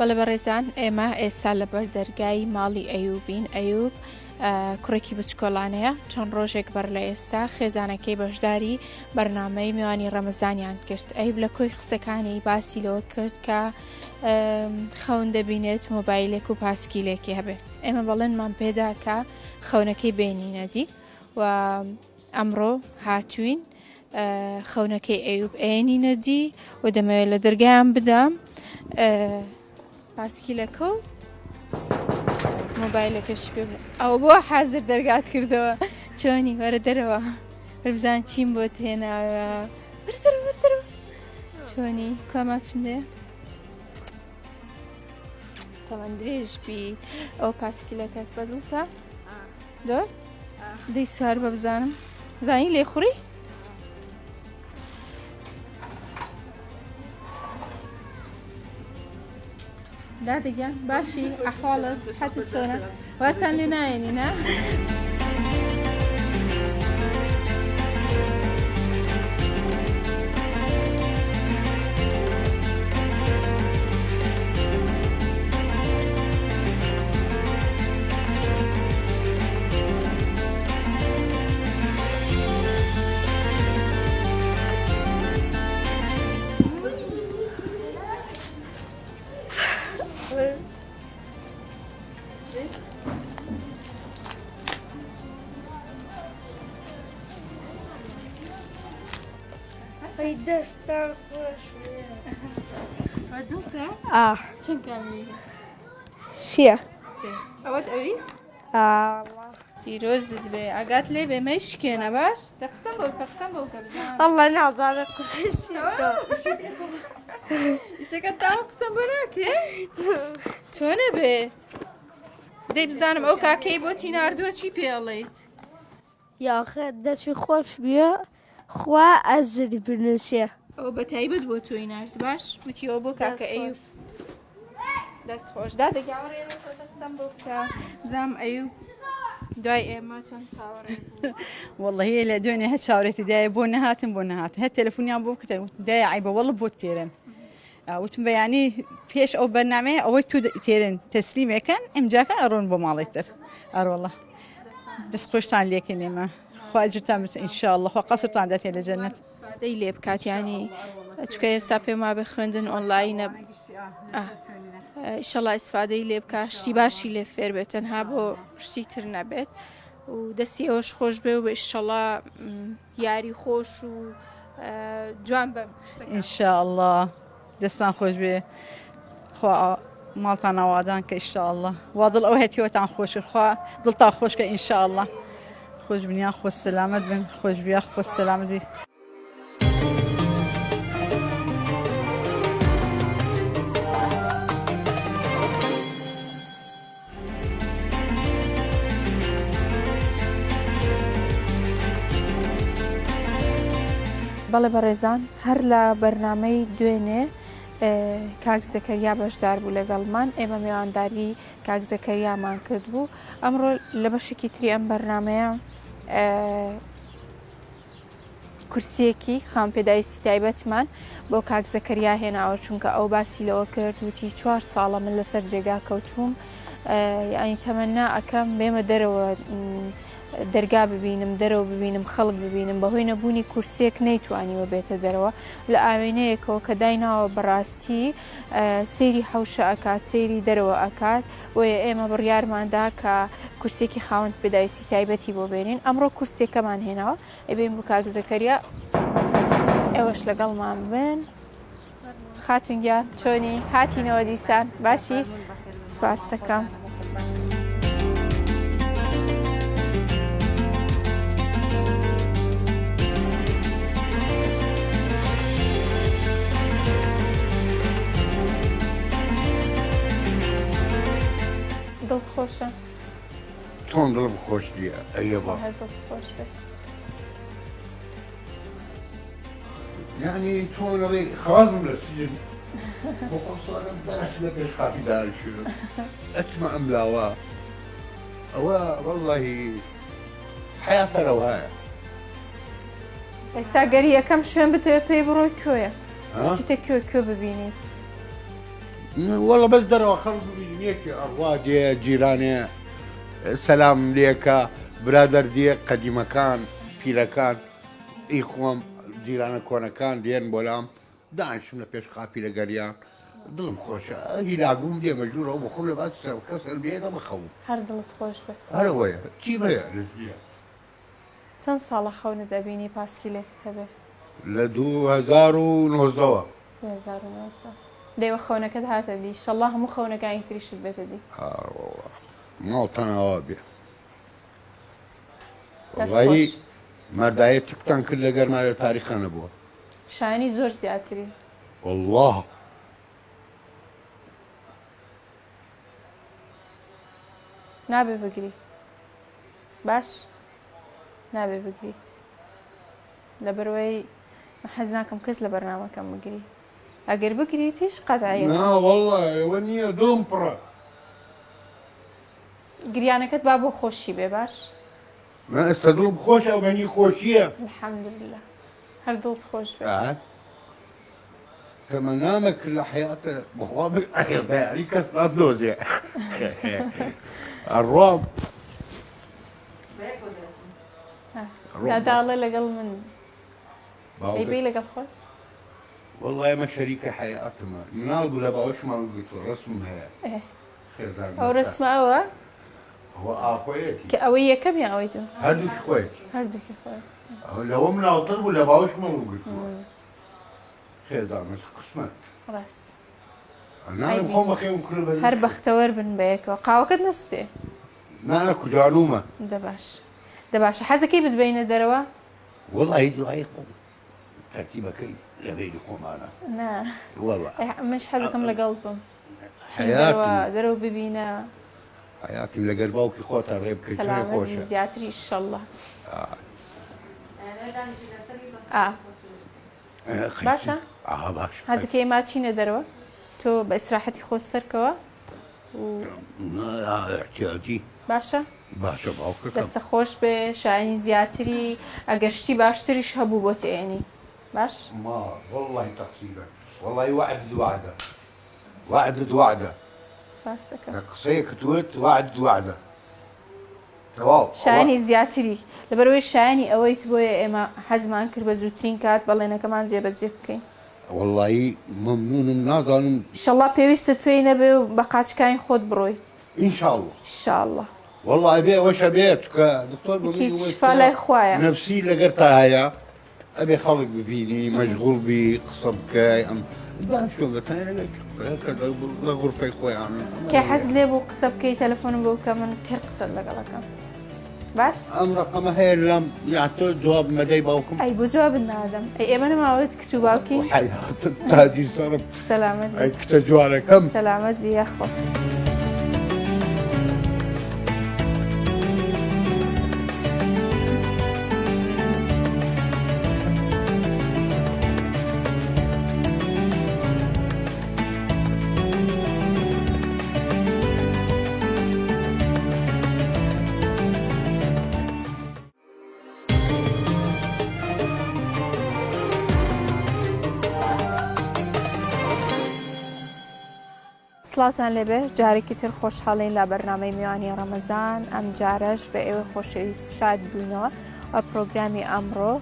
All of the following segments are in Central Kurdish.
بەڵێ بەڕێزان ئێمە ئێستا لەبەر دەرگای ماڵی ئەیوبین. ئەیوب کوڕێکی بچکۆڵانەیە، چەند ڕۆژێک بەر لە ئێستا خێزانەکەی بەشداری بەرنامەی میوانی ڕەمەزانیان کرد. ئەیوب لە کۆی قسەکانی باسی لەوە کرد کە خەون دەبینێت مۆبایلێک و پاسکیلێکی هەبێ. ئێمە بەڵێنمان پێدا کە خەونەکەی بینینەدی و ئەمڕۆ هاتوین خەونەکەی ئەیوب ئێنینەدی و دەمەوێت لە دەرگایان بدەم پاسکیلەکە و مۆبایلەکەش پێ ئەوە بۆ حازر دەرگات کردەوە. چۆنی وەرە دەرەوە بزان چیم بۆت هێناوە وەرە چۆنی کاماچم دێ تەوان درێژ بی ئەو پاسکیلەکەت بەدڵتە دۆ دەی سوار بە بزانم زانی لێ خوڕی دادەگیان باشی ئەحواڵت حەتە چۆنە واسان لێ نایێنی نا؟ دەستان خۆش بەدڵتە؟ چەند کامی؟ شیە ئەوەت ئەویست؟ پیرۆزت بێ ئاگات لێ بێ مەیشکێنە باش؟ دەقسەم بەوکە قسەم بەوکە بزانم ئەڵڵا نازانە قسەی ئیشەکە تاوە قسەم بۆ ناکێ؟ چۆنە بێت؟ دەی بزانم ئەو کاکەی بۆتی ناردووە چی پێڵێیت؟ یاخە دەچی خۆش بیە خوا ئەزری بنووسێ ئەو بە تایبەت بۆ تۆی نارد باش وتیەوە بۆ کاکە ئەیوب دەست خۆش دادەگیاوەڕێنە تۆزە قسەم بۆ بکە بزانم ئەیوب دوای ئێمە چەند چاوەڕێ بوو والله هي لە دوێنێ هە چاوەڕێتی دایە بۆ نەهاتن هە تەلەفۆنیان بۆ بکە دایە عیبە وەڵە بۆ تێرن وتم بەیانی پێش ئەو بەرنامەیە ئەوەی تو تێرن تەسلیمێکەن ئەمجاکە ئەڕۆن بۆ ماڵێتر ئەڕۆڵە دەست خۆشتان لێکن ئێمە خواجرتان بچ ئینشاءالله خوا قەسرتان دەتێ لە جەنەت دەی لێ بکاتیانی چکە ئێستا پێما بە خوێندن ئۆنلاینە ئیشەڵا ئیسفادەی لێ بکە شتی باشی لێ فێر بێت تەنها بۆ شتی تر نەبێت و دەستی ئەوەش خۆش بێ و بە ئیشەڵا یاری خۆش و جوان بە ئینشاءالله دەستان خۆش بێ خوا ماڵتان ئاوادان کە ئینشاءالله وا دڵ ئەو هەتیوەتان خۆشە خوا دڵتان خۆشکە ئینشاءالله خۆش بنیان خۆش سەلامەت بن خۆش بیا خۆش سەلامەتی بەڵێ بەڕێزان هەر لە بەرنامەی دوێنێ کاک زەکەریا بەشدار بوو لەگەڵمان ئێمە میوانداری کاک زەکەریامان کرد بوو ئەمڕۆ لە بەشێکی تری ئەم بەرنامەیە کورسیەکی خامپێدایستی تایبەتمان بۆ کاک زەکەریا هێناوە چونکە ئەو باسی لەوە کرد وتی 4 ساڵە من لەسەر جێگا کەوتوم یعنی تەمەنا ئەەکەم بێمە دەرەوە دەرگا ببینم دەرەوە ببینم خەڵک ببینم بەهۆی نەبوونی کورسێک نەیتوانیوە بێتە دەرەوە لە ئاوێنەیەکەوە کە دایناوە بەڕاستی سەیری حەوشە ئەکات سەیری دەرەوە ئەکات وۆیە ئێمە بڕیارماندا کە کورسێکی خاوەن پێدایستی تایبەتی بۆ بێنین ئەمڕۆ کورسێکەمان هێناوە ئەبێن بۆ کاک زەکەریا ئێوەش لەگەڵمان بن خاتونگیان چۆنی هاتینەوە دیسان باشی سپاس دەکەم خۆشە چۆن دڵم خۆش دیە ئەیەبە یعنی چۆنەڵێ خەوازم لە سجن بۆ قەسوانم دەرەش لە پێش خاپی داریشم ئەچمە ئەم لاوە ئەوە وەڵڵاهی حیاتەرەوە هەیە ئێستا گەری یەکەم شوێن بتەوێت پێی بڕۆی کوێیە چیتە کوێ ببینیت والله بس دروا خلصوا هيك أروادي جيراني سلام ليك برادر دي قديمة كان فيلا كان إخوام جيران كونا كان دين بولام دانش من بيش قافي لقريان ظلم خوش يلاقون دي مجورة وبخل بس وكسر بيدا بخو هەر دڵت خۆش بێت. هذا هو شي بيا رزقيا چەند ساڵە خەونە دەبینی پاسکیلێکەکە بێ؟ لدو هزارو نوزوا 2019 دەیوە خەونەکەت هاتە دی شەڵڵا هەموو خەونەکانی تریشت بێتە دی. والله ما طنا وابي دەست والله خۆش. مرداية تكتان كل قرما تاريخ أنا بوا شایانی زۆر زیاتری. والله نابێ بگری باش نابێ بگریت لەبەرەوەی حەز ناکەم کەس لە بەرنامەکەم بگری ئەگەر بگریتیش قەتعی لا والله ونيا دلم برا گریانەکەت با بۆ خۆشی بێ باش ما استدلم خوش أو بني خوشية الحەمدولله هەر دڵت خۆش بێ. تمنامك لحياته بخوابك بيعري كسر دوزي الرعب داداڵێ لەگەڵ من باوك. ئەیبی لەگەڵ خۆت والله ما شريكة حياتنا نال ولا باوش ما قلت رسم هي إيه. خير دار ئەو ڕسمە ئەوە هو اخويك کە ئەوەی یەکەم یان ئەوەی دوو هادوك خويك هەردووکی خۆت لو من اطلب ولا باوش ما قلت خير دار مش قسمت ڕاست انا بخوم خير كل هەر بەختەوەر بن بەیەکەوە قاوەکەت نەستێ ما انا كجانومه دەباشە حەزەکەی بتبینە دەرەوە والله يجي رايكم ترتيبك لغير قوم انا نا والله منش حەزەکەم لەگەڵ بم حياتي دەرەوە ببینە حياتي من قلبوك خوتها ريب كل شيء سەلامەت خوشه زیاتری ئینشەڵڵا باشە باش حەزەکەی ماچینە دەرەوە تۆ بە ئیسراحەتی خۆت سەرکەوە احتياجي باشە باشا باوكك دەستە خۆش بێ شایانی زیاتری ئەگەر شتی باشتریش هەبوو بۆ تێنی باش ما والله تقصيرك والله وعدت وعده سپاس دەکەم قصيك توت وعده تمام شایانی زیاتری لەبەرەوەی شایانی ئەوەیت بۆیە ئێمە حەزمان کرد بە زووترین کات بەڵێنەکەمان جێبەجێ بکەین والله ممنون ناظن ئینشەڵڵا پێویستت پێی نەبێ و بە قاچکانی خۆت بڕۆی ان شاء الله ئینشەڵڵا والله ابي وش ابيت كدكتور كي شفا لا إخوايا. نفسي لقرتها هيا ابي خلق بفيني مشغول بي قصب كاي ام لا شو بتاني هكذا لغرفة اخويا انا کە حەز لێ بوو قسە بکەی تەلەفۆنم بۆ بکە من تێر قسەت لەگەڵەکەم باش ام رقم هي لم يعني جواب مدي باوكم ئەی بۆ جواب نادەم ئەی ئێمە نەماوەت کچ و باوکی حياة تاجي صرف سەلامەت اي كتجوا كم سەلامەت بیەخۆ سڵاتان لێبێ جارێکی تر خۆشحاڵین لە بەرنامەی میوانی ڕەمەزان ئەم جارەش بە ئێوە خۆشەویست شاد بووینەوە و پرۆگرامی ئەمڕۆ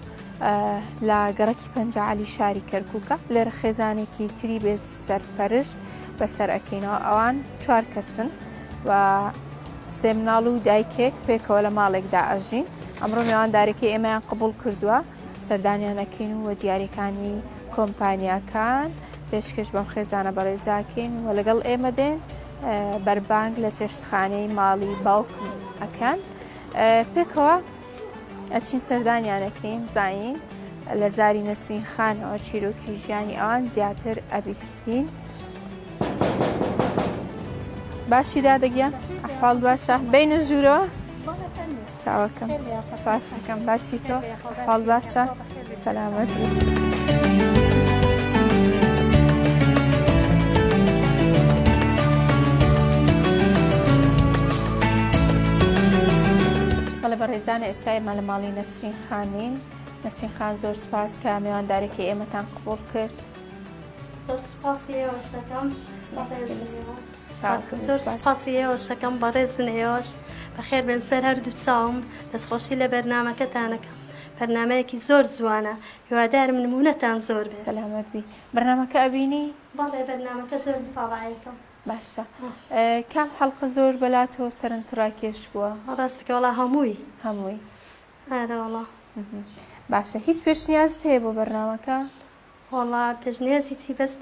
لە گەڕەکی پەنجعەلی شاری کەرکووکە لێرە خێزانێکی تری بێ سەرپەرشت بەسەر ئەکەینەوە ئەوان 4 کەسن و سێ مناڵ و دایکێک پێکەوە لە ماڵێکدا ئەژین ئەمڕۆ میواندارێکی ئێمەیان قبول کردووە سەردانیانەکەین و دیاریەکانی کۆمپانیاکان پێشکەش بەم خێزانە بەڕێزاکەین و لەگەڵ ئێمە دێن بەربانگ لە چێشتخانەی ماڵی باوکم ئەکەن پێکەوە ئەچین سەردانیانەکەین زانین لە زاری نەسرین خانەوە چیرۆکی ژیانی ئەوان زیاتر ئەبیستین باشی دادەگیان ئەحواڵ باشە بینە ژوورەوە چاوەکەم سپاس دەکەم باشی تۆ ئەحواڵ باشە سەلامەت بوو بەڕێزانە ئێستا ئێمە لە ماڵی نەسرین خانین نەسرین خان زۆر سپاس کە میواندارێکی ئێمەتان قبول کرد زۆر سپاسی ئێوەش دەکەم چاکم، زۆر سپاس. سپاسی ئێوەش دەکەم بە ڕێزن ئێوەش بەخێر بێن سەر هەردوو چاوم دەستخۆشی لە بەرنامەکەتانەکەم بەرنمەیەکی زۆر جوانە هیوادارم نمونەتان زۆر بێت سەلامەت بی. بەرنامەکە ئەبینی؟ بەڵێ بەرنامەکە زۆر تاڵایەکەم باشە. کام حەڵقە زۆر بەلاتەوە سەرنجڕاکێش بووە؟ ڕاستەکە وەڵا هەمووی هەمووی. ئارەوەڵا باشە، هیچ پێشنیازت هەیە بۆ بەرنامەکە؟ وەڵا پێشنیازی چی بەس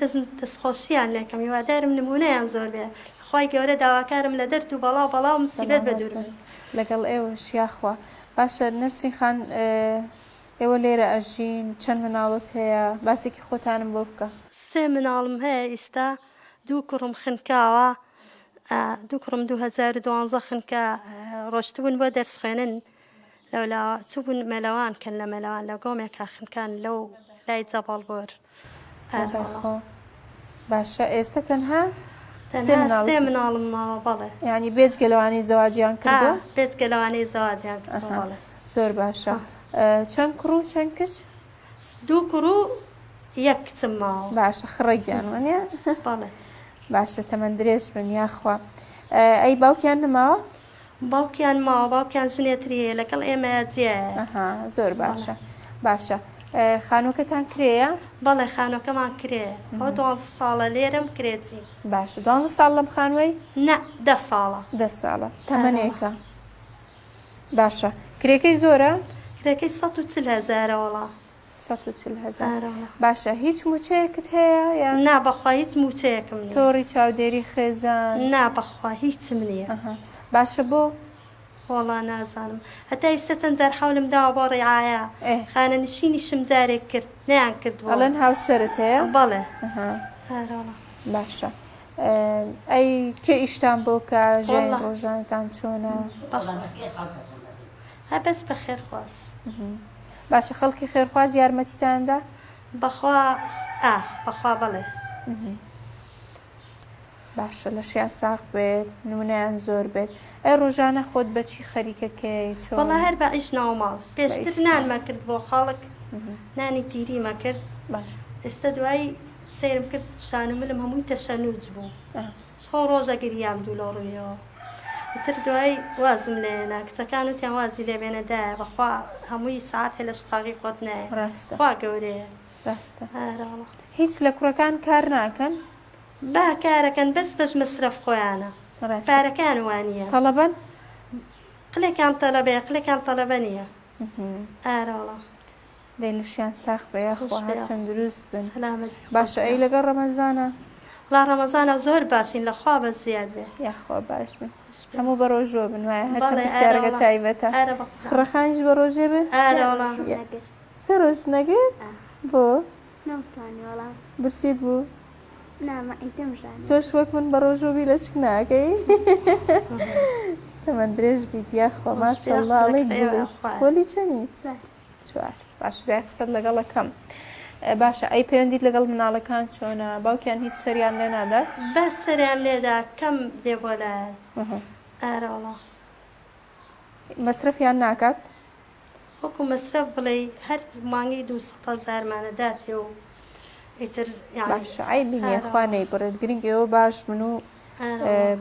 دەستخۆشییان لێکەم هیوادارم نمونەیان زۆر بێ خی گەورە داواکارم لە دەرد و بەڵاو مسیبەت بە دوور بن لەگەڵ ئێوەش یاخوا. باشە نەسرین خان، ئێوە لێرە ئەژین، چەند مناڵت هەیە؟ باسێکی خۆتانم بۆ بکە. 3 مناڵم هەیە ئێستا 2 کوڕم خنکاوە 2 کوڕم 2012 خنکە ڕۆشتبوون بۆ دەرس خوێنن لەولا چوبوون مەلەوان کەن لە مەلەوان لە گۆمێکا خنکان لەو لای جەبەڵ بۆر خۆ. باشە، ئێستا تەنها تەنها 3 مناڵم ماوە بەڵێ ینی بێجگەلەوانی زەواجیان کردو؟ بێجگەلەوانەی زەواجیان کردو بەڵێ زۆر باشە. چەند کوڕ و چەند کچ؟ 2 کوڕ و 1 کچم ماوە. باشە، خڕەگیان وانە؟ بەڵێ. باشە، تەمەند درێژ بن یاخوا. ئەی باوکیان نماوە؟ باوکیان ماوە، باوکیان ژنێتری هەیە لەگەڵ ئێمە جێە. زۆر باشە. باشە، خانووکەتان کرێیە؟ بەڵێ خانۆکەمان کرێ ئەو 12 ساڵە لێرم کرێتی. باشە، 12 ساڵ لەم خانووی؟ نە 10 ساڵە. 10 ساڵە تەمەنێکە. باشە، کرێکەی زۆرە؟ کرێکەی 140,000 وڵا. 140,000. باشە، هیچ موچەیەکت هەیە یان؟ نا بەخوا هیچ موچەیەکم نییە. تۆڕی چاودێری خێزان؟ نا بەخوا هیچم نییە. باشە، بۆ؟ وەڵا نازانم هەتا ئێستا چەند جار حەولم داوە بۆ ڕێعایا خانە نشینیشم جارێک کرد نیان کردووە. ئەڵێن هاوسەرت هەیە؟ بەڵێ. باشە، ئەی کێ ئیشتان بۆ کە ژێن ڕۆژانتان چۆنە؟ هەبەس بە خێرخواست. باشە، خەڵکی خێرخواز یارمەتیتاندا؟ بەخوا بەخوا بڵێ. باشە، لە شیان ساق بێت، نمونەیان زۆر بێت. ئەی ڕۆژانە خۆت بەچی خەریکەکەی چۆن؟ وەڵا هەر بە ئیش ناوماڵ پێشتر نانمە کرد بۆ خەڵک نانی تیریمە کرد ئێستا دوایی سیرم کرد شانملم هەمووی تەشەنوج بوو خۆ ڕۆژە گریام دوو لە ڕوویەوە تر دوایی وازم لێنا کچەکان وتیان وازی لێبێنەدایە بەخوا هەمووی ساعت هێ لە شتاقی خۆت نایە خوا گەورەیە. هیچ لە کوڕەکان کار ناکەن؟ با کارەکەن بەس مەسرەف خۆیانە پارەکان وانە تەڵەبەن؟ قلێکیان تەلەبێ قلێکیان تەلەبە نییە. ئارەوڵە دەی لە شیان ساخ بە یاخوا هاتن دروست بن. باشە، ئەی لەگەڵ ڕەمەزانە؟ لا ڕەمەزانە زۆر باشین لە خوا بە زیاد بێ یاخوا باش بن هەموو بە ڕۆژۆ بن وایە هەرچەند پرسیارەکە تایبەتە. خڕەخانیش بە ڕۆژێ بێ؟ ئارەوڵە سە ڕۆژ نەگەر؟ بۆ؟ نەمتوانی وەڵام برسیت بوو؟ تۆش وەک من بە ڕۆژۆبی لە چک ناکەی؟ تەمەند درێژ بیت یاخوا ماشەڵڵاڵی پۆلی چەنی؟ 4. باش، دوای قسەت لەگەڵەکەم. باشە، ئەی پەیوەندیت لەگەڵ مناڵەکان چۆنە؟ باوکیان هیچ سەریان لێ نادات؟ بەس سەریان لێدا کەم دێ بۆ لایە. ئارەوڵە مەسرفیان ناکات؟ وەکو مەسرەف بڵێ هەر مانگی 200,000 داتێ و ئیتر باشە، ئای بینێ خوا نەیبڕێت گرنگەوە باش بن و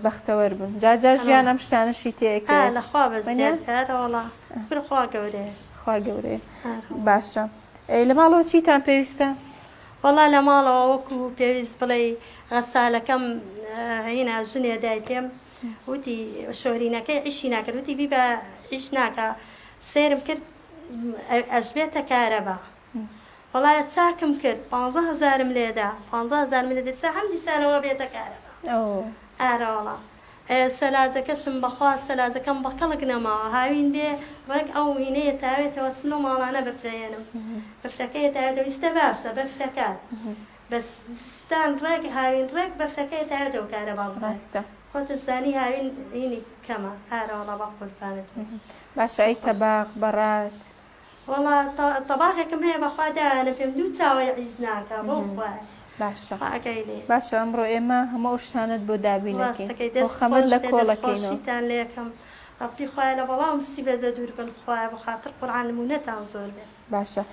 بەختەوەر بن. جا ژیان ئەم شتانەشی تێکەوێت لەخوا بەزیارەوەڵا برخوا گەورەیە. خوا گەورەیە. باشە، لە ماڵەوە چیتان پێویستە؟ وەڵا لە ماڵەوە وەکو پێویست بڵێ غەسالەکەم هینە ژنێ دای پێم وتی شۆرینەکەی ئیشی ناکرد وتی بیبە ئیش ناکە سێرم کرد ئەژبێتە کارەبا. وەڵایە چاکم کرد 15,000 لێدا 15,000 لێ دەسا هەم دیسانەوە بێتە کارەبا. ئارەوەڵا سەلاجەکەشم بەخوا سەلاجەکەم بە کەڵک نەماوە هاوین بێ ڕێک ئەو وینەیە تاوێتەوە چم لەو ماڵانە بفرێنم بەفرەکەی تاوێتەوە ویستە باشە بەفرەکات بەستان ڕێک هاوین ڕێک بەفرەکەی تاوێتەوە کارەبا ڕاستە خۆتە زانی هاوین هینی کەمە. ئارەوەڵا بە قوربانت. باشە، ئەی تەباق بەڕات؟ وەڵا تەباقێکم هەیە بەخوا داوانە پێم دوو چاوەی عیش ناکە بۆ خوای. باشە، باشە، ئەمڕۆ ئێمە هەموو شتانت بۆ دابینەکەین بۆ خەمەت لە کۆڵەکەینەوە لێکم ڕەبی خوایە لە بەڵام سیبەت بە دوور بن خوایە بە خاتر قورعان نمونەتان زۆر بێت. باشە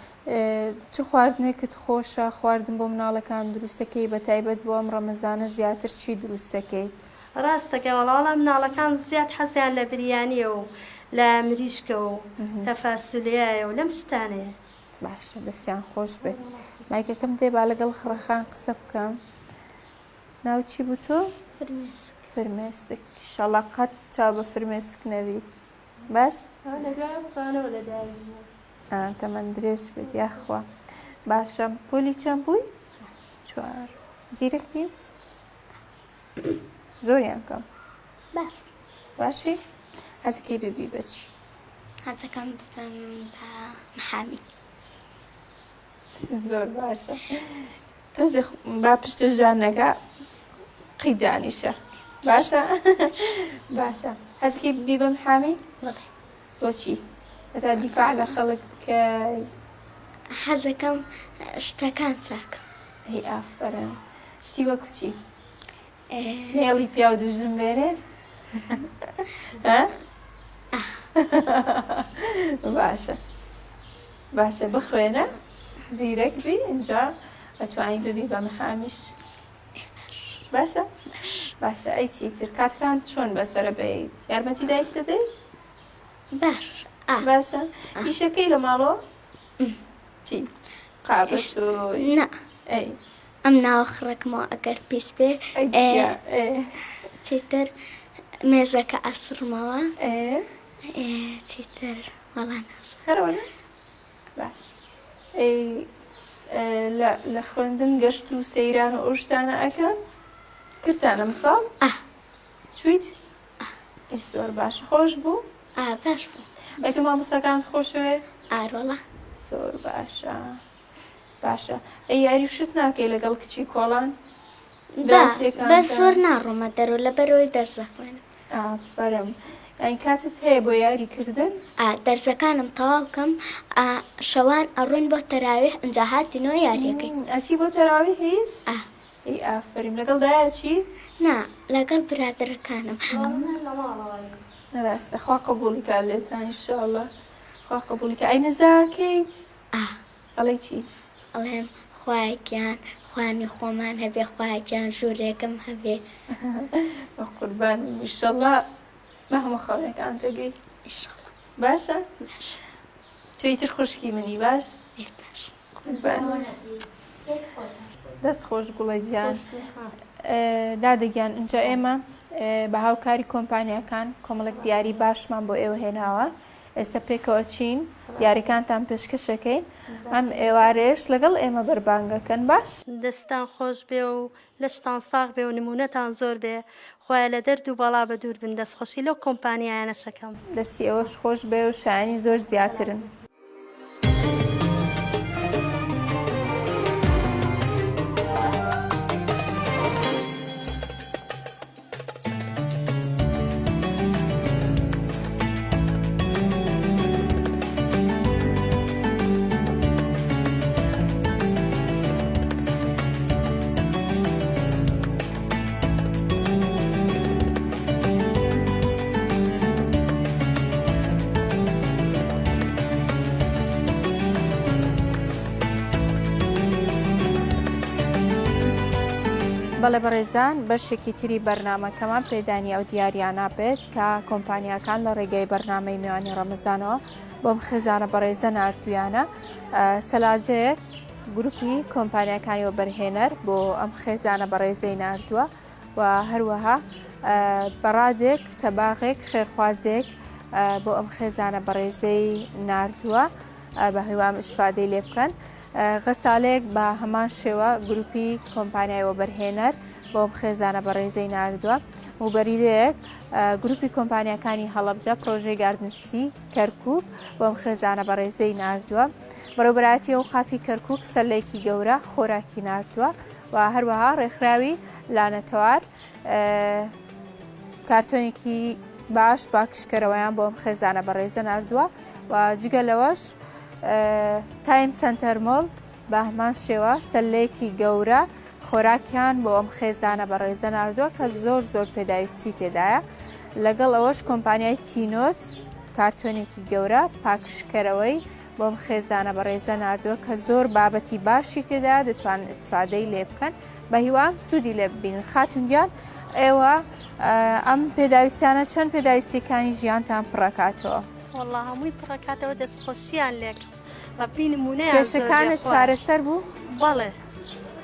چ خواردنێکت خۆشە خواردن بۆ مناڵەکان دروستەکەی بە تایبەت بۆ ئەم ڕەمەزانە زیاتر چی دروستەکەیت؟ ڕاستەکە وەڵاڵە مناڵەکان زیاد حەزیان لە بریانیە و لە مریشکە و لە فاسولێایە و لەم شتانەیە. باشە دەستیان خۆش بێت. مایکەکەم دێ با لەگەڵ خڕەخان قسە بکەم. ناو چی بوو تۆ؟ فرمێسک. ئینشەڵا قەت چاو بە فرمێسک نەبی. باش؟ لەگەڵ لە دایک تەمەەن درێژ بێت یاخوا. باشە پۆلی چەند بووی؟ 4. زیرەکی؟ زۆریان کەم. باش باشی؟ حەزەکەی ببی بەچی؟ حەزەکەم ببم بە محامی. زۆر باشە. تۆزێ با پشتە ژانەکە قیدانیشە. باشە؟ باشە. حەزەکەی ببی بە محامی؟ بڵێ بۆچی؟ ئەتا دیفاع لە خەڵک بکەی؟ حەزەکەم شتەکان چاکە. هی ئافرەن. شتی وەکو چی؟ نێڵی پیا و دوژم بێنێ؟ باشە. باشە بخوێنە زیرەک بی اینجا ئەتوانین ببی بە محامیش. باشە؟ باشە ئەی چیتر کاتکان چۆن بەسرە بێیت؟ یارمەتی دایک دەدەیت؟ باش باشە. ئیشەکەی لە ماڵەوە؟ چی؟ قابەشۆی؟ نا ئەی ئەم ناوەخڕێکمەوە ئەگەر پیس بێ چیتر مێزەکە ئەسڕمەوە چیتر وەڵام هەرەوە باش. لە خوێندن گەشت و سەیران و ئەوشتانە ئەکەن؟ کردانە مساڵ؟ چویت؟ زۆر باش. خۆش بوو؟ باش بوو. ئەی تۆ مامۆستاکانت خۆشوێ؟ ئاڕۆڵە زۆر باشە. باشە. ئەی یاری شت ناکەی لەگەڵ کچی کۆڵان؟ بە زۆر ناڕۆمە دەرەوە لە بەرەوەی دەرزەخوێنم. ئافرەم. ئەین کاتت هەیە بۆ یاریکردن؟ دەرزەکانم تەواوکەم شەوان ئەڕۆین بۆ تەراویح ئەنجا هاتینەوە یاریەکەی. ئەچی بۆ تەراوی هیچ؟ ئەی ئافریم. لەگەڵ دایە چی؟ نا لەگەڵ برادەرەکانم. ڕاستە. خوا قبوڵیکە لێتان ئینشاڵڵا. خوا قبوڵیکە. ئەی نەزاکەیت؟ ئەڵێ چی؟ ئەڵێم خوایگیان خوانی خۆمان هەبێ خوایگیان ژوورێکم هەبێ. بە قوربان ئینشاڵڵا بە هەموو خەڵێکان تەگەی. باشە؟ تویتر خوشکی منی باش؟ باش. قوربان. دەست خۆش گوڵە گیان. دادەگیان ئینجا ئێمە بە هاوکاری کۆمپانیەکان کۆمەڵێک دیاری باشمان بۆ ئێوە هێناوە. ئێستا پێکەوە چین دیاریکانتان پێشکەشەکەین. ئەم ئێوارێش لەگەڵ ئێمە بەربانگەکەن باش؟ دەستان خۆش بێ و لەشتان ساغ بێ و نمونەتان زۆر بێ. خوایە لە دەرد و بەڵا بە دوور بن. دەستخۆشی لەو کۆمپانیایانە شەکەم. دەستی ئەوەش خۆش بێ و شایانی زۆر زیاترن. بەڵێ بەڕێزان بەشێکی تری بەرنامەکەمان پێدانی ئەو دیاریانە بێت کە کۆمپانیەکان لە ڕێگەی بەرنامەی میوانی ڕەمەزانەوە بۆم خێزانە بەڕێزە ناردویانە سەلاجەیەک گروپی کۆمپانیەکانیەوە بەرهێنەر بۆ ئەم خێزانە بەڕێزەی ناردووە و هەروەها بەڕادێک تەباغێک خێرخوازێک بۆ ئەم خێزانە بەڕێزەی ناردووە بە هیوام ئیسفادەی لێ بکەن. غەسالێک بە هەمان شێوە گروپی کۆمپانیایەوە بەرهێنەر بۆ ئەم خێزانە بەڕێزەی ناردووە و بەریدەیەک گروپی کۆمپانیەکانی هەڵەبجە پرۆژەی گاردنستی کەرکووک بۆ ئەم خێزانە بەڕێزەی ناردووە. بەڕێوەبەرایەتی و خافی کەرکووک سەرلێکی گەورە خۆراکی ناردووە و هەروەها ڕێکخراوی لانەتەوار کارتۆنێکی باش باکشکەرەوەیان بۆ ئەم خێزانە بەڕێزە ناردووە و جگە لەوەش تایم سنتەر مۆڵ بە هەمان شێوە سەرلێکی گەورە خۆراکیان بۆ ئەم خێزانە بەڕێزە ناردووە کە زۆر پێداویستی تێدایە. لەگەڵ ئەوەش کۆمپانیای تینۆس کارتۆنێکی گەورە پاکشکەرەوەی بۆم خێزانە بەڕێزە نردووە کە زۆر بابەتی باشی تێدا دەتوانن ئیسفادەی لێ بکەن بە هیوام سوودی لێ ببینن. خاتونگیان ئێوە ئەم پێداویستانە چەند پێداویستیەکانی ژیانتان پڕەکاتەوە؟ والله هەمووی پڕەکاتەوە دەستخۆشییان لێک ڕەبی نمونەیە کێشەکانت چارەسەر بوو؟ بەڵێ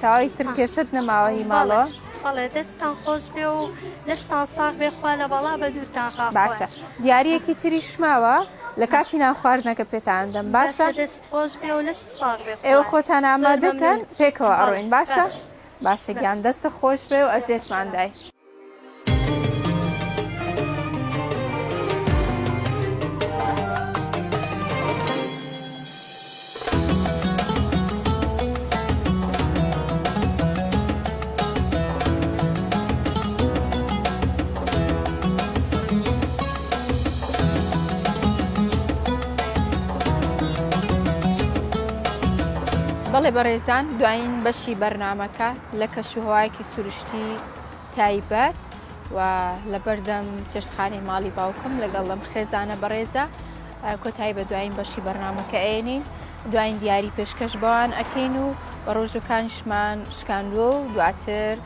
تاوای تر کێشت نەماوە هیماڵەوە؟ بەڵێ دەستان خۆش بێ و لەشتان ساغ بێ خوا لە بەڵا بە دوورتان خاڵ باشە دیارەکی تری شماوە لە کاتی نان خواردنەکە پێتان دەم باشە دەست خۆش بێ و لەش ساغ بێ ئێوە خۆتان ئامادەکەن پێکەوە ئەڕۆین باشە؟ باشە گیان دەستە خۆش بێ و ئەزیێتماندای. بەڵێ بەڕێزان دوایین بەشی بەرنامەکە لە کەشوهەوایەکی سروشتی تایبەت و لە بەردەم چێشتخانەی ماڵی باوکم لەگەڵ لەم خێزانە بەڕێزە کۆتایی بە دوایین بەشی بەرنامەکە ئێنین دوایین دیاری پێشکەش بەوان ئەکەین و بە ڕۆژەکانیشمان شکاندووە و دواتر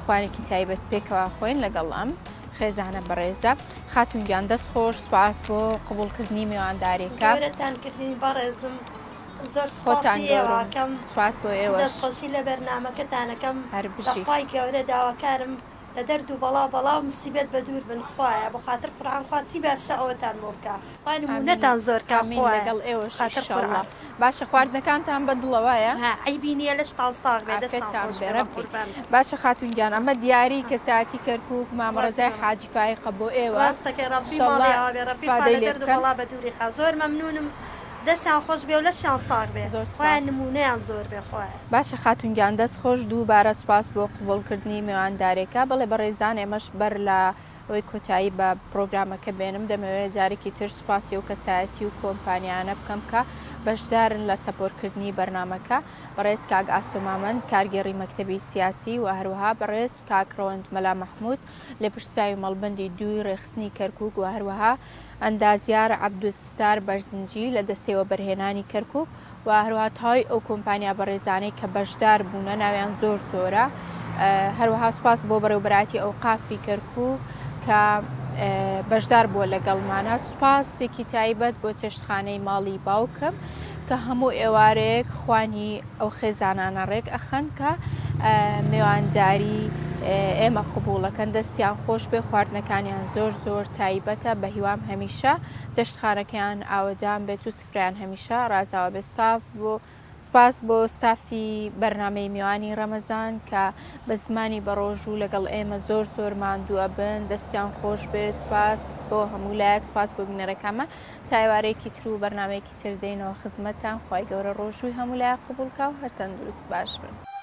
خوانێکی تایبەت پێکەوە خۆین لەگەڵ ئەم خێزانە بەڕێزە. خاتونگیان دەست خۆش سوپاس بۆ قبولکردنی میوانداریەکە کردنی بەڕێزم زۆر خۆتان ئێوەکەم سوپاس بۆ ئێوە دەستخۆشی لە بەرنامەکەتانەکەم هەر بژی خی گەورە داواکارم لە دەرد و بەڵاو مسیبەت بە دوور بن خوایە بە خاطر قورآن خواچی باشە ئەوەتان بۆ بکە خی نمونەتان زۆر لەگەڵ ئێوە باشە خواردنەکانتان بە دڵەوەیە عیبی نییە لەشتان ساغ بێ دەستان باشە خاتونگیان ئەمە دیاری کەساتی کەرکووک مامەڕزای حاجی فایقە بۆ ئێوە ڕاستەکە ڕەبی ماڵێ ڕەبی دەرد و بەڵا بە دووری خا زۆر مەمنونم دەستیان خۆش بێ و لەشیان ساغ بێ خۆیان نمونەیان زۆر بێ خۆیان باشە خاتونگیان دەست خۆش دووبارە سوپاس بۆ قبولکردنی میواندارێکە بەڵێ بەڕێزان ئێمەش بەر لە ئەوەی کۆتایی بە پرۆگرامەکە بێنم دەمەوێت جارێکی تر سوپاسی و کەسایەتی و کۆمپانیانە بکەم کە بەشدارن لە سەپۆرتکردنی بەرنمەکە بەڕێز کاک ئاسۆمامەند کارگێڕی مەکتەبی سیاسی و هەروەها بەڕێز کاکڕۆند مەلا مەحموود لێپرساوی مەڵبەندی دووی ڕێخستنی کەرکووک و هەروەها ئەندازیار عەبدولستار بەرزنجی لە دەستەوە بەرهێنانی کەرکووک و هەروەها تاوای ئەو کۆمپانیا بەڕێزانەی کە بەشدار بوونە ناویان زۆر زۆرە هەروەها سوپاس بۆ بەڕێوەبەراتی ئەوقافی کەرکووک کە بەشدار بووە لەگەڵمانە سوپاسێکی تایبەت بۆ چێشتخانەی ماڵی باوکم کە هەموو ئێوارەیەک خوانی ئەو خێزانانە ڕێک ئەخەن کە میوانداری ئێمە قبوڵەکەن دەستیان خۆش بێ خواردنەکانیان زۆر زۆر تایبەتە بە هیوام هەمیشە چێشتخانەکەیان ئاوەدان بێت و سفریان هەمیشە ڕازاوە بێت ساف بۆ سپاس بۆ ستافی بەرنامەی میوانی ڕەمەزان کە بە زمانی بەڕۆژ و لەگەڵ ئێمە زۆر زۆر ماندووە بن دەستیان خۆش بێ سپاس بۆ هەموو لایەک سپاس بۆ بینەرەکەمە تایوارێکی تر و بەرنمەیەکی تر دێنەوە خزمەتتان خی گەورە ڕۆژووی هەموو لایە قبولکە و هەر تەندروست باش بن.